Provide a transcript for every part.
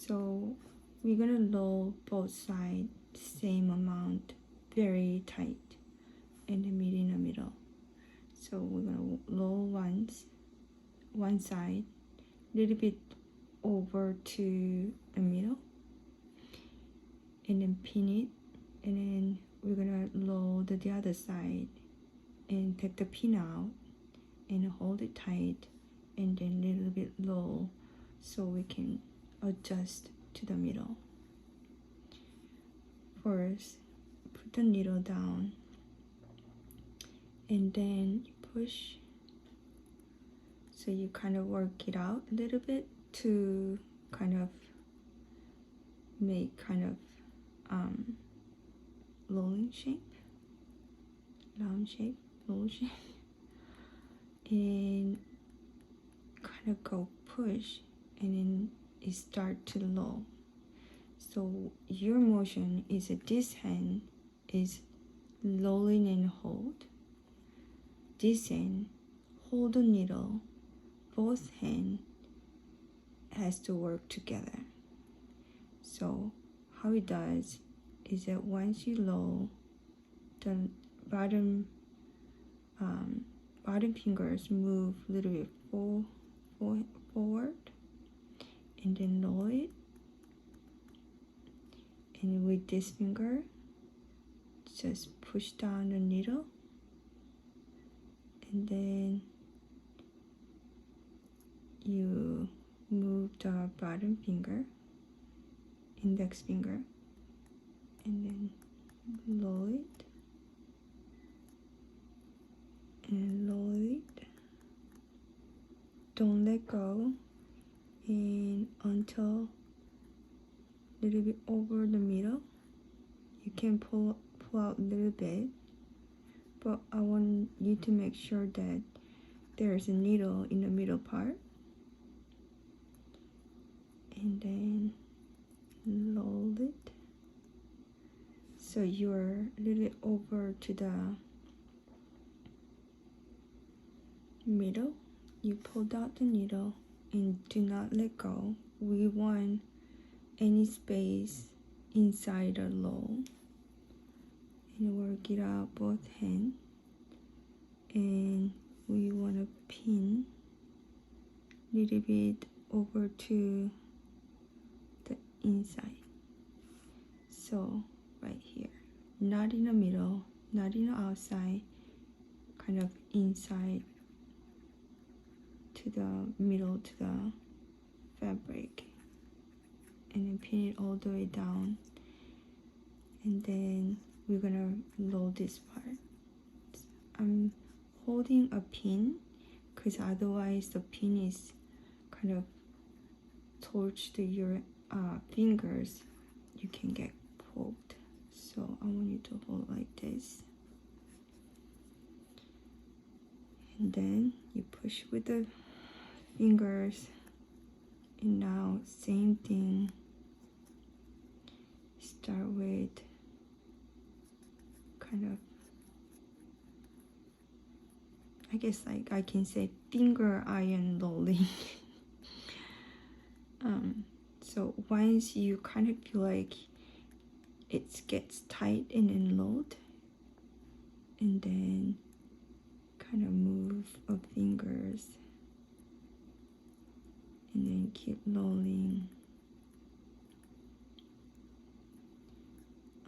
So we're gonna roll both sides same amount, very tight, and then meet in the middle. So we're gonna roll one side, a little bit over to the middle, and then pin it, and then we're gonna roll the other side and take the pin out and hold it tight, and then a little bit low so we can adjust to the middle. First, put the needle down, and then you push. So you kind of work it out a little bit to kind of make kind of rolling shape, round shape, roll shape, and kind of go push, and then it start to roll. So your motion is that this hand is rolling and hold. This hand hold the needle. Both hands has to work together. So how it does is that once you roll, the bottom fingers move a little bit forward, and then roll it. And with this finger, just push down the needle, and then you move the bottom finger, index finger, and then roll it, and roll it. Don't let go, and until a little bit over the middle. You can pull out a little bit, but I want you to make sure that there is a needle in the middle part, and then roll it so you're a little bit over to the middle. You pulled out the needle and do not let go. We want any space inside the roll, and work it out both hands, and we want to pin a little bit over to the inside. So right here, not in the middle, not in the outside, kind of inside to the middle, to the fabric, and then pin it all the way down, and then we're gonna roll this part. I'm holding a pin because otherwise the pin is kind of towards your fingers, you can get pulled. So I want you to hold like this, and then you push with the fingers, and now same thing. Start with kind of, I guess like I can say finger iron rolling. So once you kind of feel like it gets tight and then rolled, and then kind of move of fingers, and then keep rolling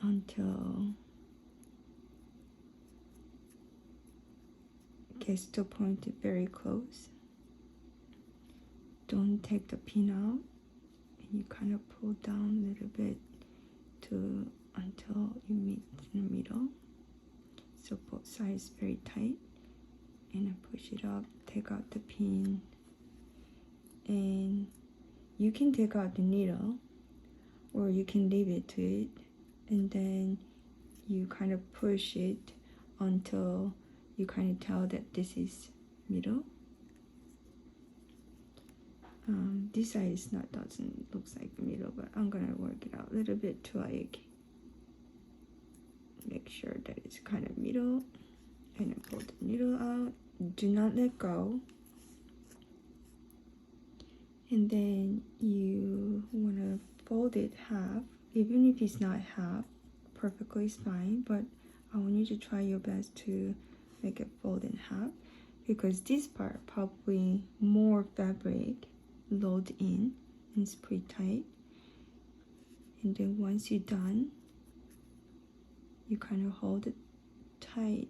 until it gets to a point very close. Don't take the pin out, and you kind of pull down a little bit until you meet in the middle. So both sides very tight, and then push it up, take out the pin, and you can take out the needle or you can leave it to it, and then you kind of push it until you kind of tell that this is middle. This side is not, doesn't looks like middle, but I'm gonna work it out a little bit to like make sure that it's kind of middle, and then pull the needle out. Do not let go, and then you want to fold it half, even if it's not half, perfectly is fine, but I want you to try your best to make it fold in half, because this part probably more fabric load in and it's pretty tight. And then once you're done, you kind of hold it tight,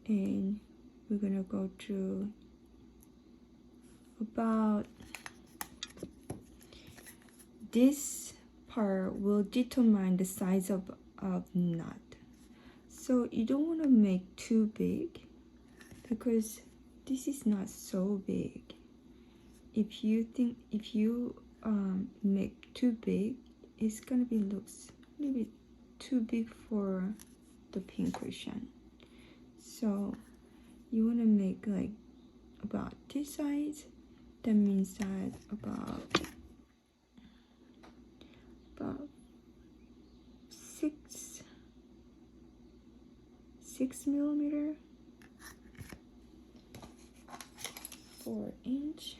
and we're gonna go through about this part will determine the size of knot. So you don't want to make too big, because this is not so big. If you make too big, it's gonna be looks a little bit too big for the pincushion. So you want to make like about this size. That means that about 6 millimeter, 4 inch.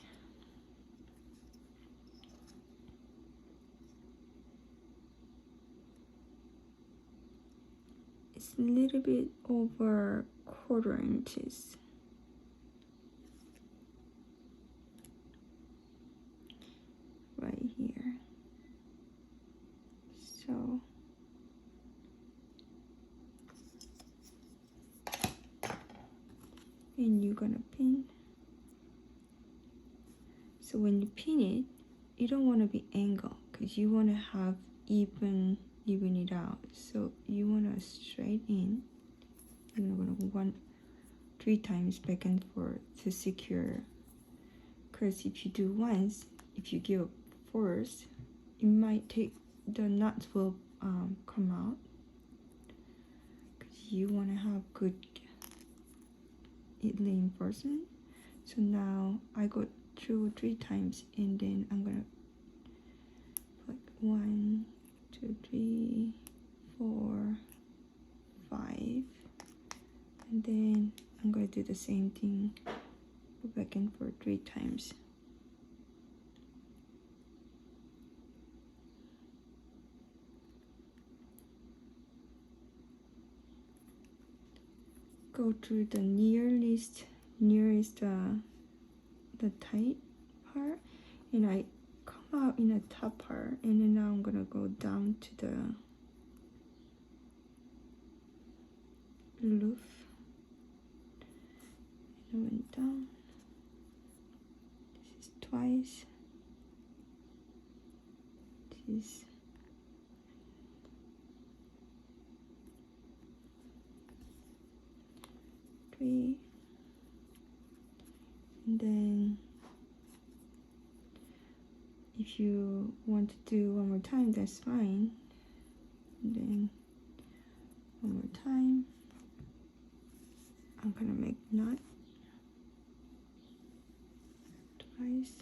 It's a little bit over 1/4 inches. Right here. So and you're gonna pin. So when you pin it, you don't want to be angled, because you want to have even it out. So you want to straight in. You're gonna 3 times back and forth to secure. Because if you do once, if you give force, it might take the nuts will come out. Because you want to have good reinforcement. So now I go through 3 times, and then I'm gonna put 1, 2, 3, 4, 5, and then I'm gonna do the same thing, go back and forth 3 times. Go through the nearest the tight part, and I come out in the top part, and then now I'm gonna go down to the loop, and I went down. This is twice, this is 3, and then if you want to do one more time, that's fine. And then one more time, I'm gonna make knot twice.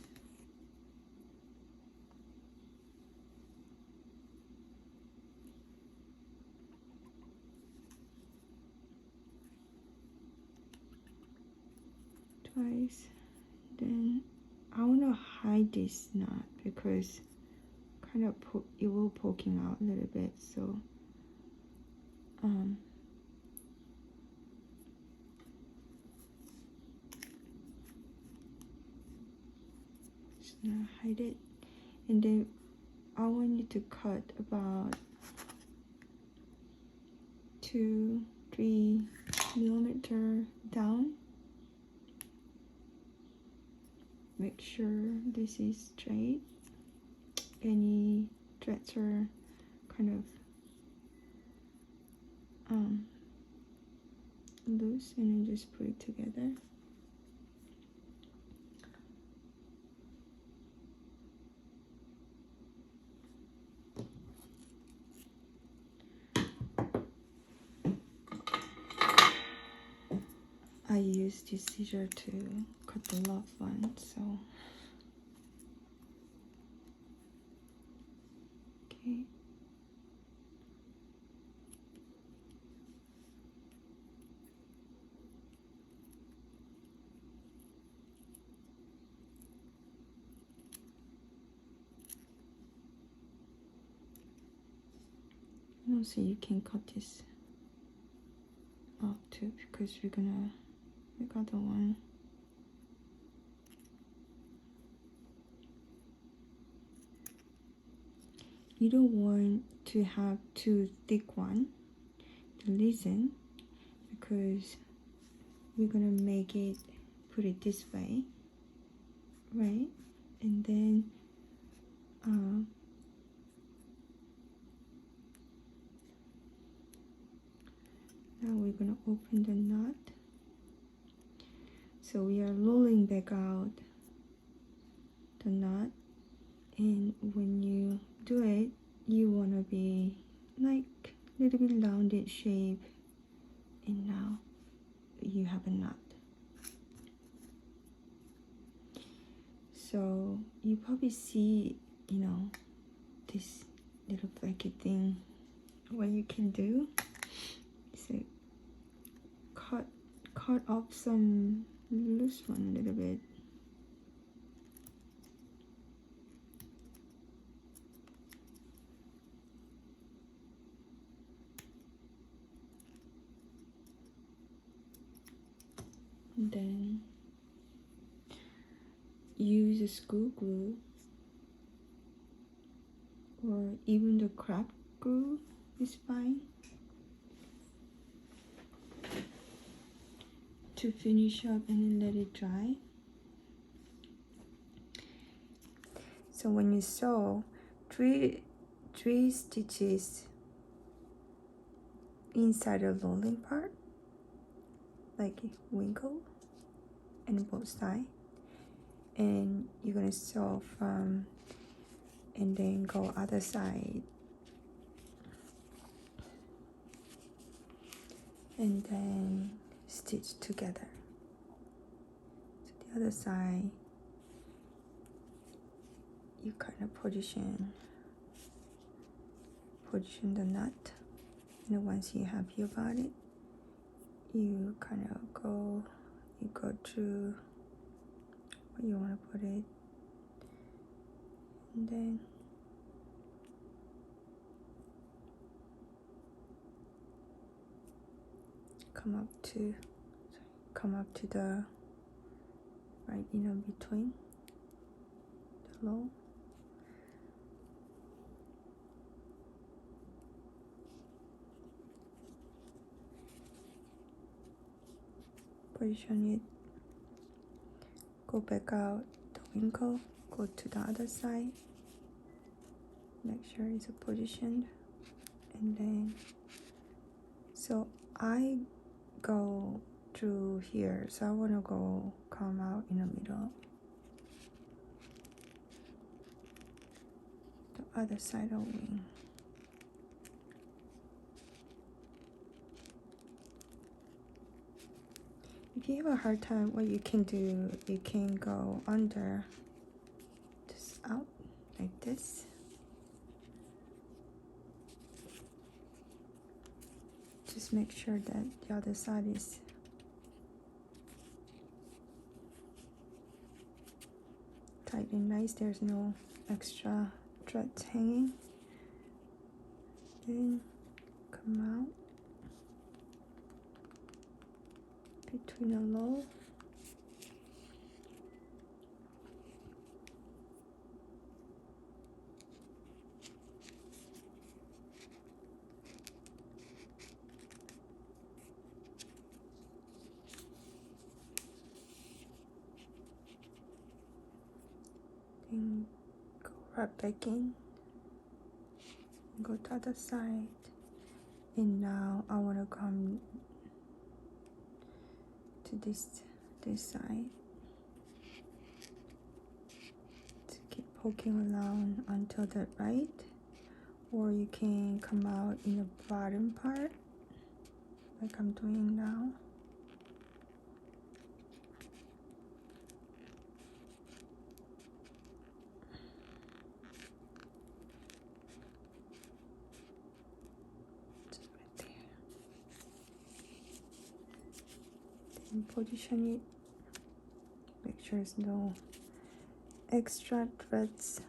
Twice. Then I want to hide this knot, because kind of it will poking out a little bit. So just now hide it, and then I want you to cut about 2-3 millimeter down. Make sure this is straight. Any threads are kind of loose, and then just put it together. I use this scissor to cut the love one, so okay. And also you can cut this off too, because we're gonna make other one. You don't want to have too thick one. The reason, because we're gonna make it, put it this way, right? And then now we're gonna open the knot. So we are rolling back out the knot, and when you do it, you wanna be like a little bit rounded shape, and now you have a knot. So you probably see, you know, this little bracket thing. What you can do is like cut off some loose one a little bit. And then use a school glue or even the craft glue is fine to finish up, and then let it dry. So when you sew, three stitches inside the rolling part, like a wrinkle, and both sides, and you're gonna sew from, and then go other side, and then stitch together. So the other side, you kind of position the knot, and once you're happy about it, you kind of go through where you want to put it, and then come up to the right, between the low. Position it, go back out the wrinkle, go to the other side, make sure it's positioned, and then, so I go through here, so I want to come out in the middle, the other side of wing. If you have a hard time, what you can do, you can go under, just out like this. Just make sure that the other side is tight and nice. There's no extra threads hanging. Then come out between the low. Then go right back in. Go to the other side. And now I want to come to this side. To keep poking around until the right. Or you can come out in the bottom part, like I'm doing now. Just right there. Then position it. Make sure there's no extra threads.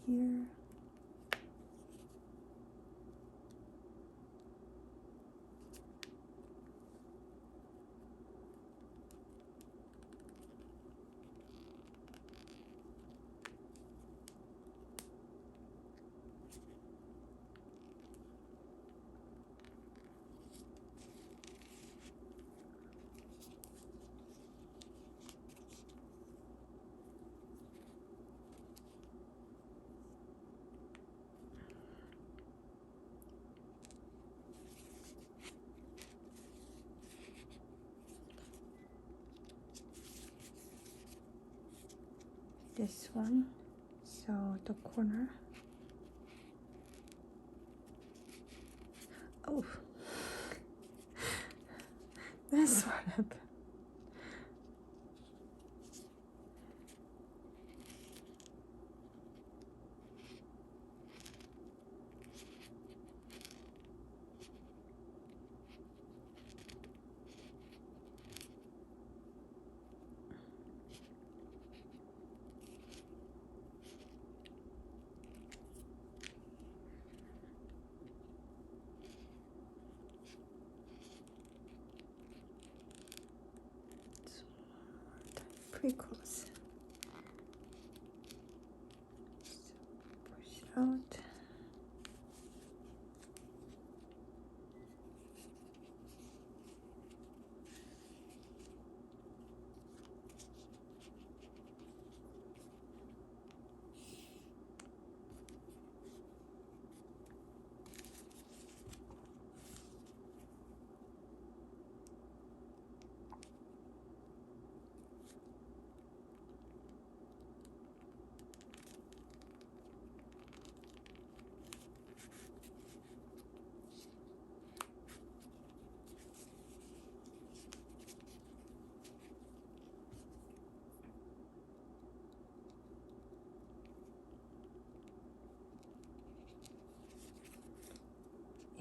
here. This one, so the corner. Oh, that's what happened. Pretty close. So push it out.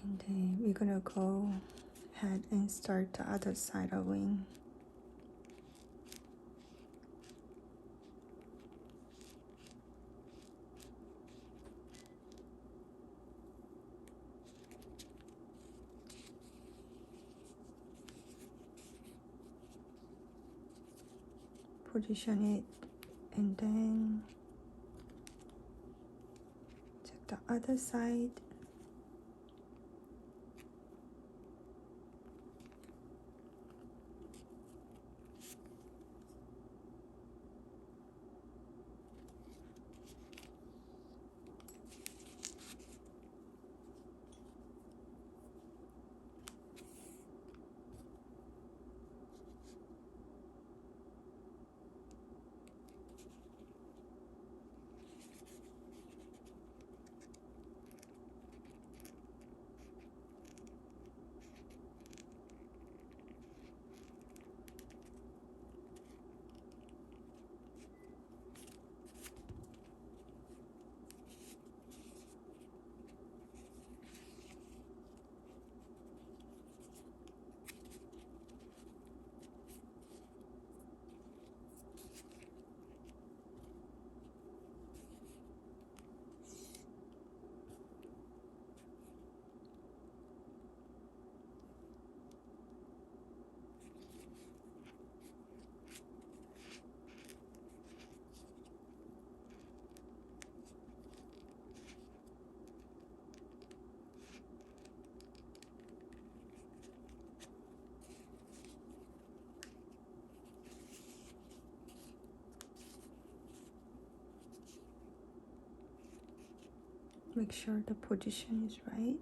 And then we're gonna go ahead and start the other side of wing. Position it, and then check the other side. Make sure the position is right.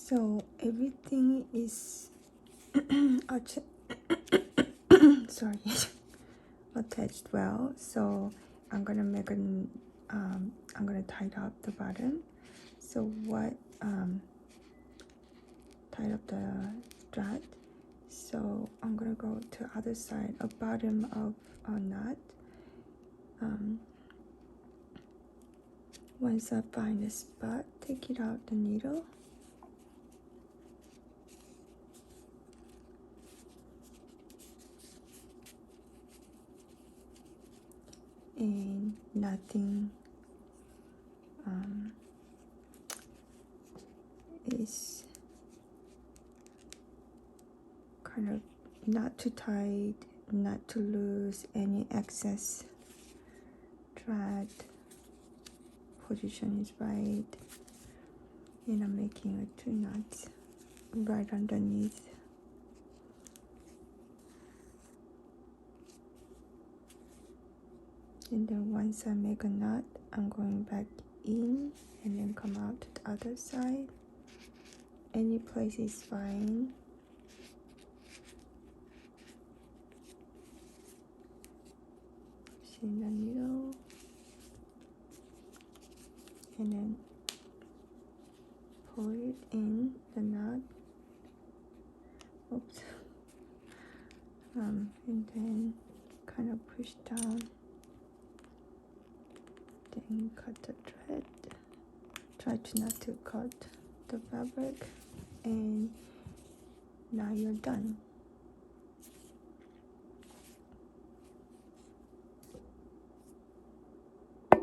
So everything is sorry, attached well. So I'm gonna make an I'm gonna tie up the bottom. So what tie up the strap. So I'm gonna go to other side, a bottom of a knot. Once I find a spot, take it out the needle. And nothing is kind of not too tight, not to lose any excess thread. Position is right, and I'm making two knots right underneath. And then once I make a knot, I'm going back in and then come out to the other side. Any place is fine. Pushing the needle and then pull it in the knot. Oops. And then kind of push down. Then cut the thread. Try to not to cut the fabric, and now you're done.